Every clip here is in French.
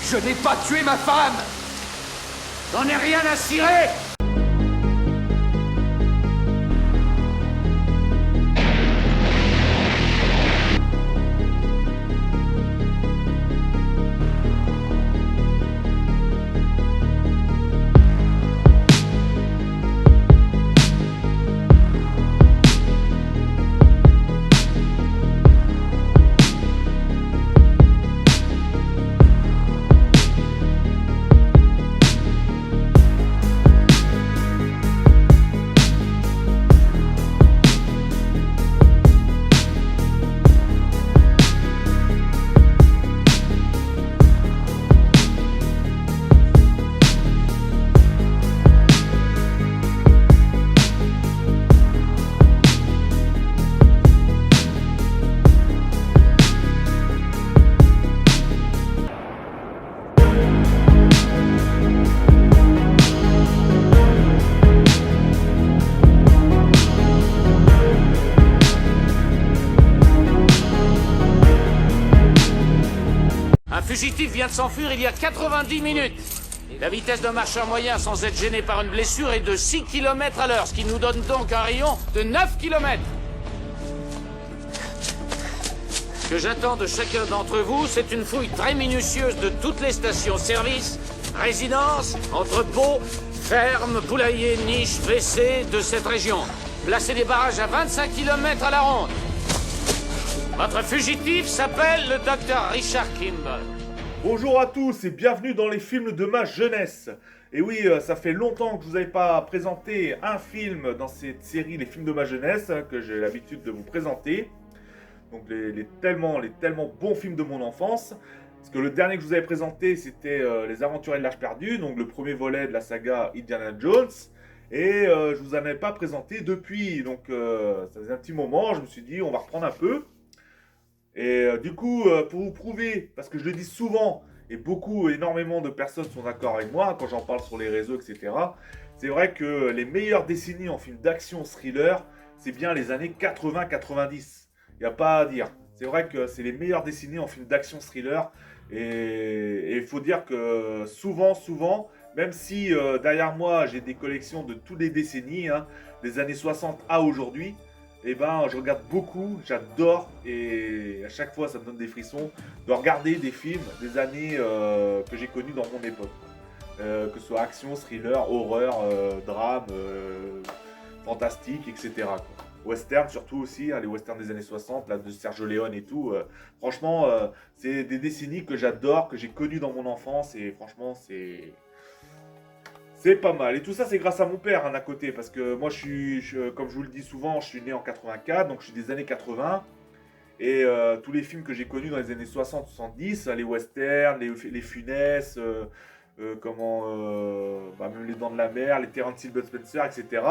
Je n'ai pas tué ma femme! J'en ai rien à cirer! Un fugitif vient de s'enfuir il y a 90 minutes. La vitesse d'un marcheur moyen sans être gêné par une blessure est de 6 km à l'heure, ce qui nous donne donc un rayon de 9 km. Ce que j'attends de chacun d'entre vous, c'est une fouille très minutieuse de toutes les stations-service, résidences, entrepôts, fermes, poulaillers, niches, WC de cette région. Placez des barrages à 25 km à la ronde. Votre fugitif s'appelle le docteur Richard Kimball. Bonjour à tous et bienvenue dans les films de ma jeunesse. Et oui, ça fait longtemps que je vous avais pas présenté un film dans cette série, les films de ma jeunesse, que j'ai l'habitude de vous présenter. Donc les tellement bons films de mon enfance. Parce que le dernier que je vous avais présenté, c'était Les Aventuriers de l'Arche perdue, donc le premier volet de la saga Indiana Jones. Et je vous en avais pas présenté depuis, donc ça faisait un petit moment, je me suis dit on va reprendre un peu. Et du coup, pour vous prouver, parce que je le dis souvent, et énormément de personnes sont d'accord avec moi, quand j'en parle sur les réseaux, etc. C'est vrai que les meilleures décennies en film d'action thriller, c'est bien les années 80-90. Il n'y a pas à dire. C'est vrai que c'est les meilleures décennies en film d'action thriller. Et il faut dire que souvent, même si derrière moi j'ai des collections de toutes les décennies, des années 60 à aujourd'hui, eh ben, je regarde beaucoup, j'adore, et à chaque fois ça me donne des frissons de regarder des films des années que j'ai connus dans mon époque. Que ce soit action, thriller, horreur, drame, fantastique, etc. quoi. Western surtout aussi, les westerns des années 60, là, de Sergio Leone et tout. Franchement, c'est des décennies que j'adore, que j'ai connues dans mon enfance, et franchement, c'est pas mal. Et tout ça, c'est grâce à mon père, d'un côté. Parce que moi, comme je vous le dis souvent, je suis né en 84, donc je suis des années 80. Et tous les films que j'ai connus dans les années 60-70, les westerns, les Funès, même Les Dents de la Mer, les Terence Hill, Bud Spencer, etc.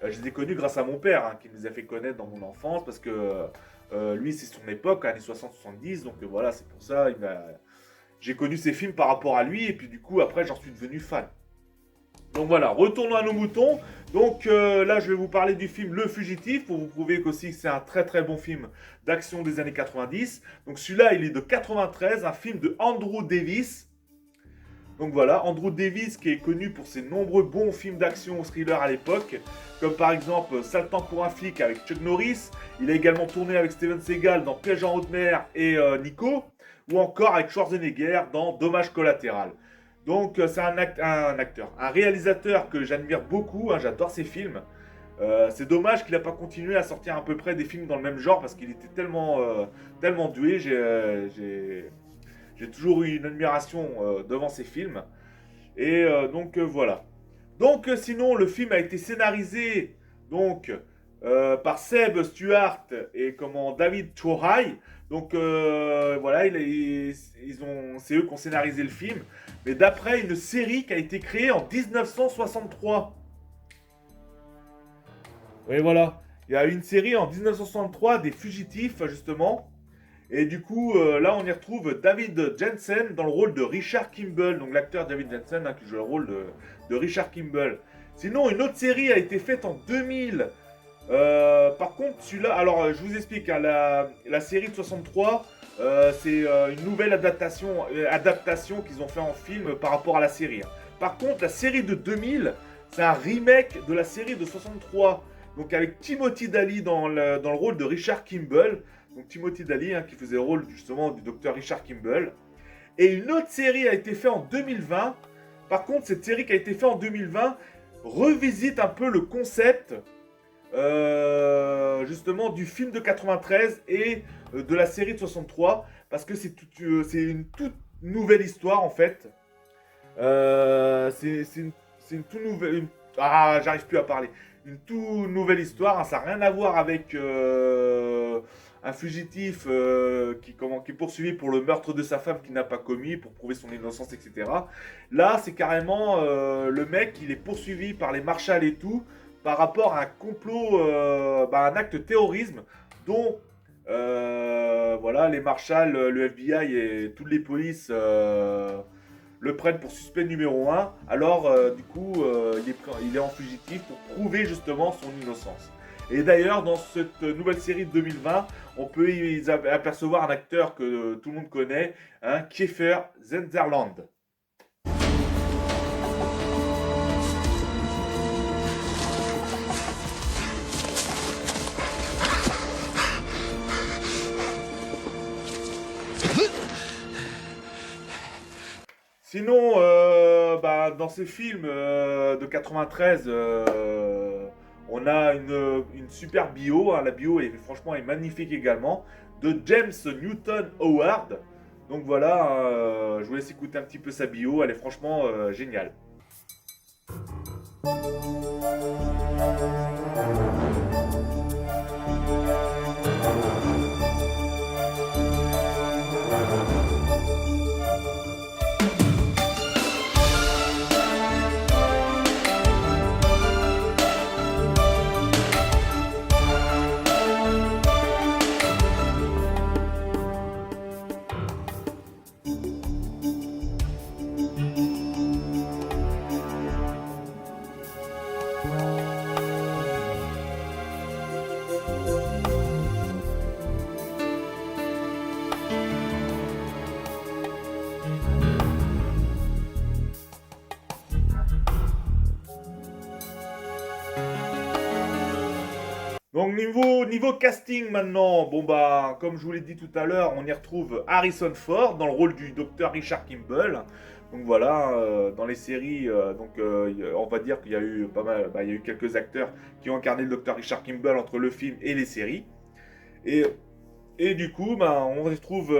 Je les ai connus grâce à mon père, qui me les a fait connaître dans mon enfance. Parce que lui, c'est son époque, années 60-70. Donc voilà, c'est pour ça, j'ai connu ces films par rapport à lui. Et puis du coup, après, j'en suis devenu fan. Donc voilà, retournons à nos moutons. Donc là, je vais vous parler du film Le Fugitif, pour vous prouver qu'aussi c'est un très très bon film d'action des années 90. Donc celui-là, il est de 93, un film de Andrew Davis. Donc voilà, Andrew Davis qui est connu pour ses nombreux bons films d'action thriller à l'époque, comme par exemple Sale temps pour un flic avec Chuck Norris. Il a également tourné avec Steven Seagal dans Piège en haute mer et Nico, ou encore avec Schwarzenegger dans Dommage collatéral. Donc c'est un réalisateur que j'admire beaucoup, j'adore ses films. C'est dommage qu'il n'a pas continué à sortir à peu près des films dans le même genre, parce qu'il était tellement doué. J'ai toujours eu une admiration devant ses films. Et donc voilà. Donc sinon, le film a été scénarisé par Seb Stuart et David Chouhai. Donc voilà, c'est eux qui ont scénarisé le film. Mais d'après une série qui a été créée en 1963. Oui, voilà. Il y a une série en 1963 des Fugitifs, justement. Et du coup, là, on y retrouve David Jensen dans le rôle de Richard Kimball. Donc l'acteur David Jensen qui joue le rôle de Richard Kimball. Sinon, une autre série a été faite en 2000. Par contre, celui-là, alors je vous explique, la série de 63, C'est une nouvelle adaptation qu'ils ont fait en film par rapport à la série. Par contre, la série de 2000, c'est un remake de la série de 63. Donc avec Timothy Daly dans le rôle de Richard Kimball. Donc Timothy Daly qui faisait le rôle justement du docteur Richard Kimball. Et une autre série a été faite en 2020. Par contre, cette série qui a été faite en 2020 revisite un peu le concept justement du film de 93 et de la série de 63. Parce que c'est une toute nouvelle histoire en fait. C'est une toute nouvelle... j'arrive plus à parler. Une toute nouvelle histoire, ça n'a rien à voir avec un fugitif qui est poursuivi pour le meurtre de sa femme qu'il n'a pas commis, pour prouver son innocence, etc. Là, c'est carrément le mec, il est poursuivi par les marshals et tout, par rapport à un complot, un acte de terrorisme, dont voilà, les marshals, le FBI et toutes les polices le prennent pour suspect numéro 1, alors du coup il est en fugitif pour prouver justement son innocence. Et d'ailleurs dans cette nouvelle série de 2020, on peut y apercevoir un acteur que tout le monde connaît, Kiefer Sutherland. Sinon, dans ces films de 93, on a une super bio. La bio franchement est magnifique également, de James Newton Howard. Donc voilà, je vous laisse écouter un petit peu sa bio. Elle est franchement géniale. Donc niveau casting maintenant, comme je vous l'ai dit tout à l'heure, on y retrouve Harrison Ford dans le rôle du docteur Richard Kimball. Donc voilà, dans les séries, on va dire qu'il y a eu pas mal, il y a eu quelques acteurs qui ont incarné le docteur Richard Kimball entre le film et les séries. Et du coup, on retrouve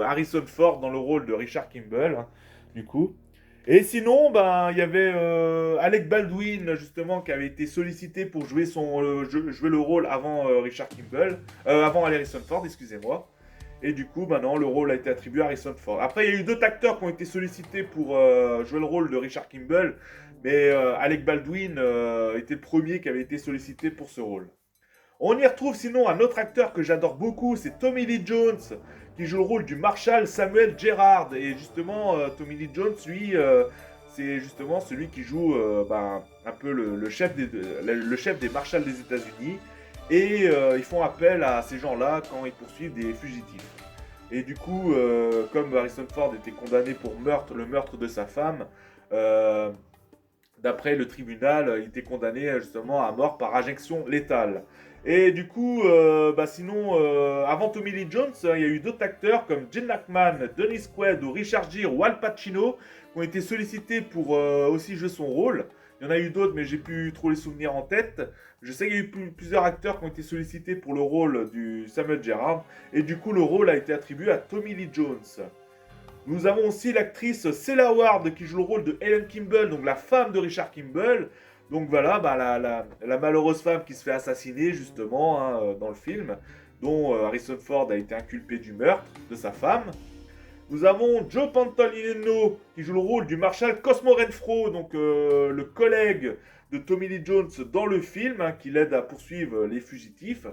Harrison Ford dans le rôle de Richard Kimball, du coup. Et sinon, il y avait Alec Baldwin, justement, qui avait été sollicité pour jouer le rôle avant Richard Kimball, avant Harrison Ford, excusez-moi. Et du coup, maintenant, le rôle a été attribué à Harrison Ford. Après, il y a eu d'autres acteurs qui ont été sollicités pour jouer le rôle de Richard Kimball, mais Alec Baldwin était le premier qui avait été sollicité pour ce rôle. On y retrouve sinon un autre acteur que j'adore beaucoup, c'est Tommy Lee Jones, qui joue le rôle du marshal Samuel Gerard. Et justement, Tommy Lee Jones, lui, c'est justement celui qui joue un peu le chef des marshals des États-Unis. Et ils font appel à ces gens-là quand ils poursuivent des fugitifs. Et du coup, comme Harrison Ford était condamné pour le meurtre de sa femme, d'après le tribunal, il était condamné justement à mort par injection létale. Et du coup, avant Tommy Lee Jones, il y a eu d'autres acteurs comme Gene Hackman, Dennis Quaid ou Richard Gere ou Al Pacino qui ont été sollicités pour aussi jouer son rôle. Il y en a eu d'autres, mais j'ai plus trop les souvenirs en tête. Je sais qu'il y a eu plusieurs acteurs qui ont été sollicités pour le rôle du Samuel Gerard. Et du coup, le rôle a été attribué à Tommy Lee Jones. Nous avons aussi l'actrice Cella Ward qui joue le rôle de Helen Kimball, donc la femme de Richard Kimball. Donc voilà, la malheureuse femme qui se fait assassiner justement dans le film, dont Harrison Ford a été inculpé du meurtre de sa femme. Nous avons Joe Pantoliano qui joue le rôle du marshal Cosmo Renfro, donc le collègue de Tommy Lee Jones dans le film, qui l'aide à poursuivre les fugitifs.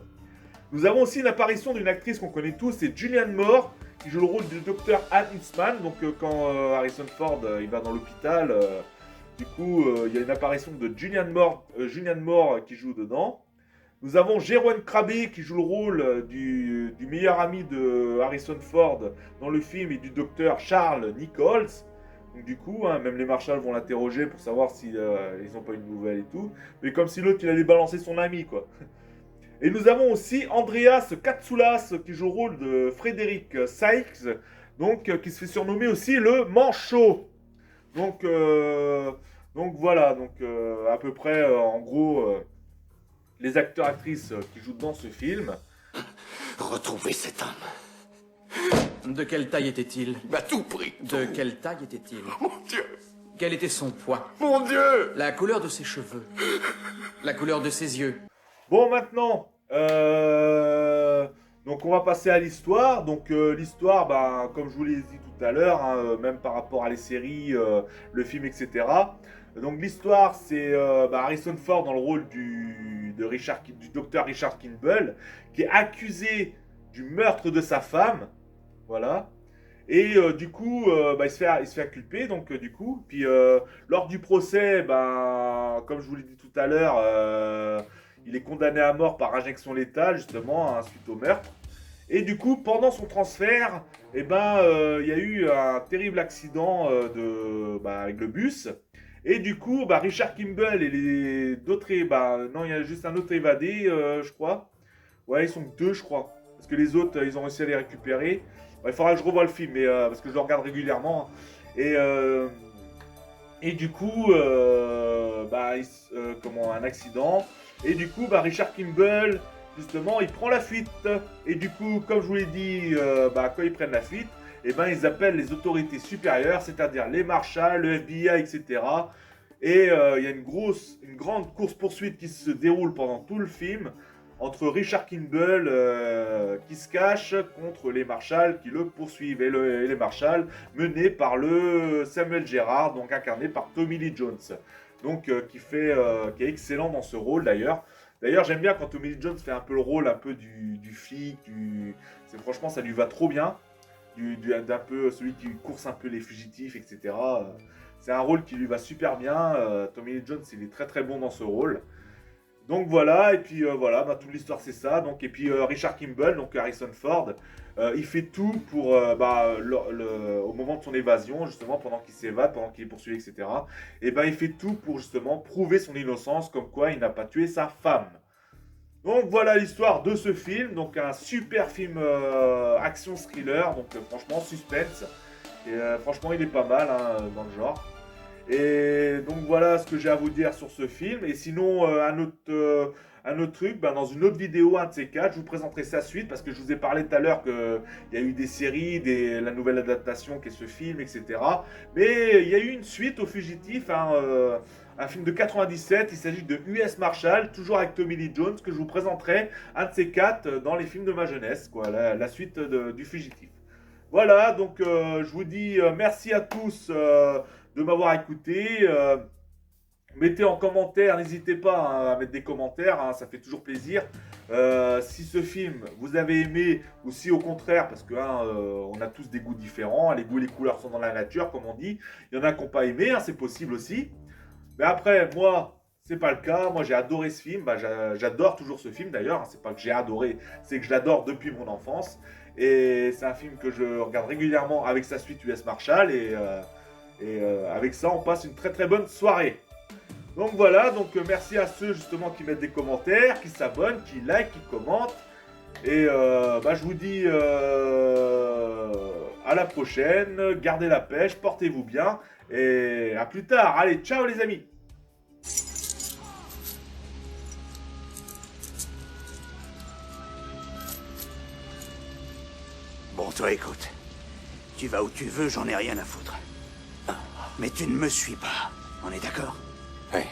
Nous avons aussi une apparition d'une actrice qu'on connaît tous, c'est Julianne Moore, qui joue le rôle du docteur Anne Eastman. Donc quand Harrison Ford il va dans l'hôpital, du coup il y a une apparition de Julianne Moore qui joue dedans. Nous avons Jeroen Krabbe qui joue le rôle du meilleur ami de Harrison Ford dans le film et du docteur Charles Nichols. Donc du coup, hein, même les marshals vont l'interroger pour savoir si ils n'ont pas une nouvelle et tout. Mais comme si l'autre il allait balancer son ami quoi. Et nous avons aussi Andreas Katsoulas qui joue le rôle de Frédéric Sykes, donc qui se fait surnommer aussi le Manchot. Donc voilà, donc à peu près en gros les acteurs-actrices qui jouent dans ce film. Retrouvez cet homme. De quelle taille était-il? Il m'a tout pris. De quelle taille était-il? Mon Dieu. Quel était son poids? Mon Dieu. La couleur de ses cheveux? La couleur de ses yeux? Bon, maintenant, donc on va passer à l'histoire. Donc l'histoire, ben, comme je vous l'ai dit tout à l'heure, hein, même par rapport à les séries, le film, etc. Donc l'histoire, c'est Harrison Ford dans le rôle du docteur Richard Kimball, qui est accusé du meurtre de sa femme. Voilà. Et du coup, il se fait inculper, donc du coup. Puis lors du procès, comme je vous l'ai dit tout à l'heure, il est condamné à mort par injection létale, justement, hein, suite au meurtre. Et du coup, pendant son transfert, il y a eu un terrible accident avec le bus. Et du coup, Richard Kimball et les d'autres... non, il y a juste un autre évadé, je crois. Ouais, ils sont deux, je crois. Parce que les autres, ils ont réussi à les récupérer. Il faudra que je revoie le film, parce que je le regarde régulièrement. Et du coup, un accident. Et du coup, Richard Kimball, justement, il prend la fuite. Et du coup, comme je vous l'ai dit, quand ils prennent la fuite, ils appellent les autorités supérieures, c'est-à-dire les marshals, le FBI, etc. Et il y a une grande course-poursuite qui se déroule pendant tout le film entre Richard Kimball qui se cache contre les marshals qui le poursuivent. Et les marshals menés par le Samuel Gerard, donc incarné par Tommy Lee Jones. Donc qui est excellent dans ce rôle d'ailleurs. D'ailleurs, j'aime bien quand Tommy Lee Jones fait un peu le rôle un peu du flic, franchement ça lui va trop bien. D'un peu celui qui course un peu les fugitifs, etc. C'est un rôle qui lui va super bien. Tommy Lee Jones, il est très très bon dans ce rôle. Donc voilà, et puis toute l'histoire c'est ça. Donc, et puis Richard Kimball, donc Harrison Ford, il fait tout pour, au moment de son évasion, justement, pendant qu'il s'évade, pendant qu'il est poursuivi, etc. Et il fait tout pour justement prouver son innocence, comme quoi il n'a pas tué sa femme. Donc voilà l'histoire de ce film, donc un super film action thriller, donc franchement suspense, et franchement il est pas mal dans le genre. Et donc voilà ce que j'ai à vous dire sur ce film, et sinon un autre truc, dans une autre vidéo, un de ces quatre, je vous présenterai sa suite, parce que je vous ai parlé tout à l'heure qu'il y a eu des séries, la nouvelle adaptation qui est ce film, etc. Mais il y a eu une suite au Fugitif, un film de 97, il s'agit de US Marshal, toujours avec Tommy Lee Jones, que je vous présenterai, un de ces quatre, dans les films de ma jeunesse, quoi, la suite du Fugitif. Voilà, donc je vous dis merci à tous de m'avoir écouté. Mettez en commentaire, n'hésitez pas à mettre des commentaires, ça fait toujours plaisir. Si ce film vous avez aimé, ou si au contraire, parce que on a tous des goûts différents, les goûts et les couleurs sont dans la nature, comme on dit. Il y en a qui n'ont pas aimé, c'est possible aussi. Mais après, moi, c'est pas le cas. Moi, j'ai adoré ce film. J'adore toujours ce film d'ailleurs. C'est pas que j'ai adoré, c'est que je l'adore depuis mon enfance. Et c'est un film que je regarde régulièrement avec sa suite US Marshal. Et avec ça, on passe une très très bonne soirée. Donc voilà, merci à ceux justement qui mettent des commentaires, qui s'abonnent, qui like, qui commentent. Et je vous dis à la prochaine. Gardez la pêche, portez-vous bien. Et à plus tard. Allez, ciao les amis. Bon, toi, écoute. Tu vas où tu veux, j'en ai rien à foutre. Mais tu ne me suis pas. On est d'accord? Oui.